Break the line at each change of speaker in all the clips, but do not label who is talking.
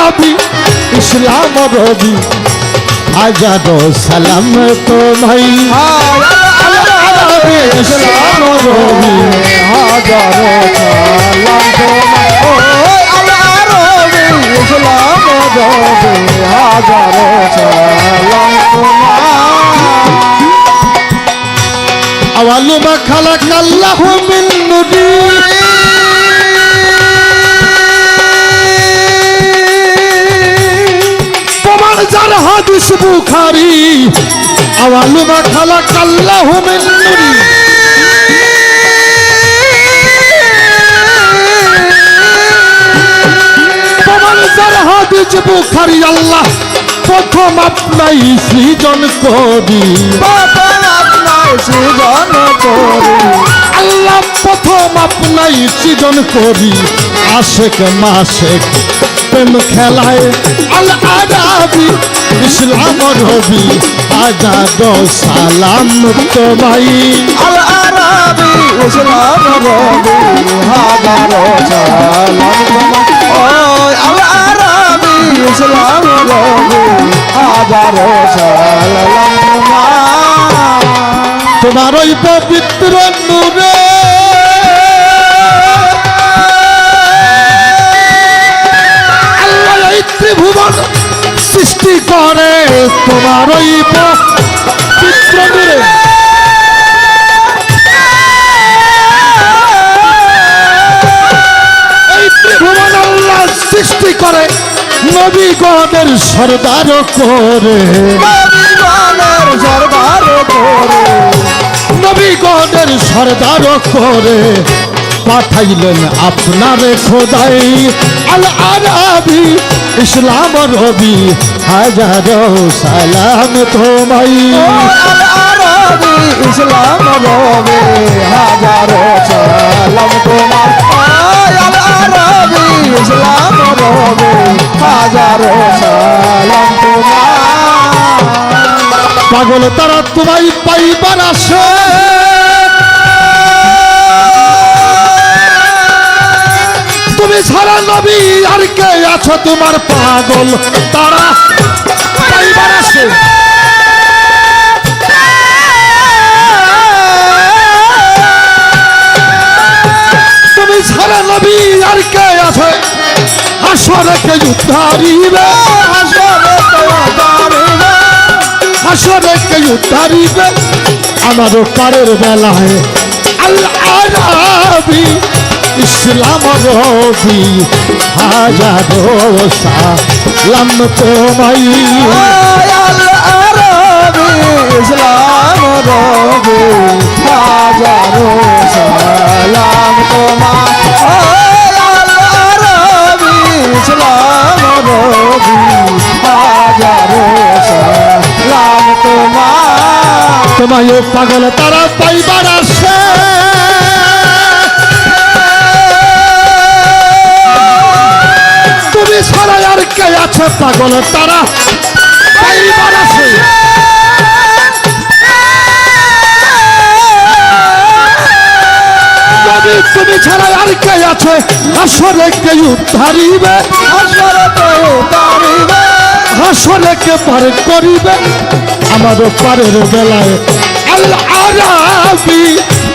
আরাবি ইসলাম রবি হাজারো সালাম তোমায় আল আরাবি ইসলাম রবি হাজারো সালাম তোমায় আল আরাবি ইসলাম রবি হাজারো সালাম তোমায় আওয়ালু মা খালাকাল্লাহু মিন নূরি প্রমাণ যার হাদিস বুখারী আওয়ালু মা খালাকাল্লাহু মিন নূরি প্রমাণ যার হাদিস বুখারী আল্লাহ প্রথম আপনাই সৃজন করি সৃজন করি আল্লাহ প্রথম আপনাই সৃজন করি আশেক মাশেক প্রেম খেলায় আল আরাবি ইসলাম রবি হাজারো সালাম তোমায় আল আরাবি ইসলাম রবি হাজারো সালাম তোমায় আল আরাবি ইসলাম রবি হাজারো সালাম তোমায় তোমার ওই পবিত্র নূরে আল্লাহ এই ত্রিভুবন সৃষ্টি করে তোমার ওই পবিত্র নূরে এই ত্রিভুবন আল্লাহ সৃষ্টি করে নবীগণের সরদার করে নবীগণের সরদার করে নবীগণের সরদার করে পাঠাইলেন আপনার খোদাই আল আরাবি ইসলাম রবি হাজারো সালাম তোমায় আল আরাবি ইসলাম রবি হাজারো সালাম তোমায় আল আরাবি ইসলাম রবি হাজারো সালাম তোমায় পাগল তারা তোমায় পাইবার আসে তুমি ছাড়া নবী আর কে আছো তোমার পাগল তারা পাইবার আসে তুমি ছাড়া নবী আর কে আছে হাসরে কে উদ্ধারিবে হাসরে কে উদ্ধারিবে আমার পারের বেলায় আল আরাবি ইসলাম রবি হাজারো সালাম তোমায় আল আরাবি ইসলাম রবি হাজারো সালাম তোমায় আল আরাবি ইসলাম রবি হাজারো সালাম তোমায় তোমায় পাগল তারা পাইবার আসে তুমি ছাড়া আর কে আছে পাগল তারা পাইবার আসে তুমি ছাড়া আর কে আছে হাসরে কে উদ্ধারিবে হাসরে কে উদ্ধারিবে হাসরে কে পার করিবে আমার পারের বেলায় আল আরাবি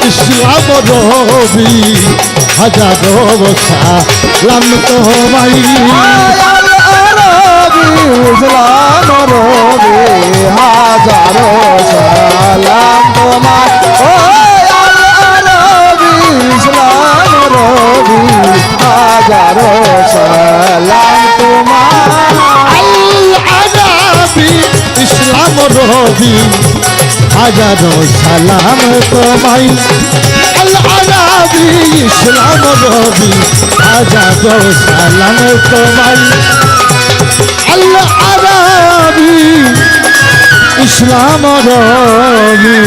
ইসলাম রবি হাজারো সালাম তোমায় আল আরাবি ইসলাম রবি হাজারো সালাম তোমায় আল আরাবি ইসলাম রবি হাজারো সালাম তোমায় আল আরাবি ইসলাম রবি হাজারো সালাম তোমায় আল আরাবি ইসলাম রবি হাজারো সালাম তোমায় আল আরাবি ইসলাম রবি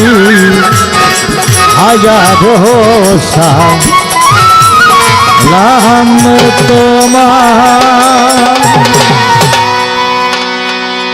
হাজারো সালাম তোমায়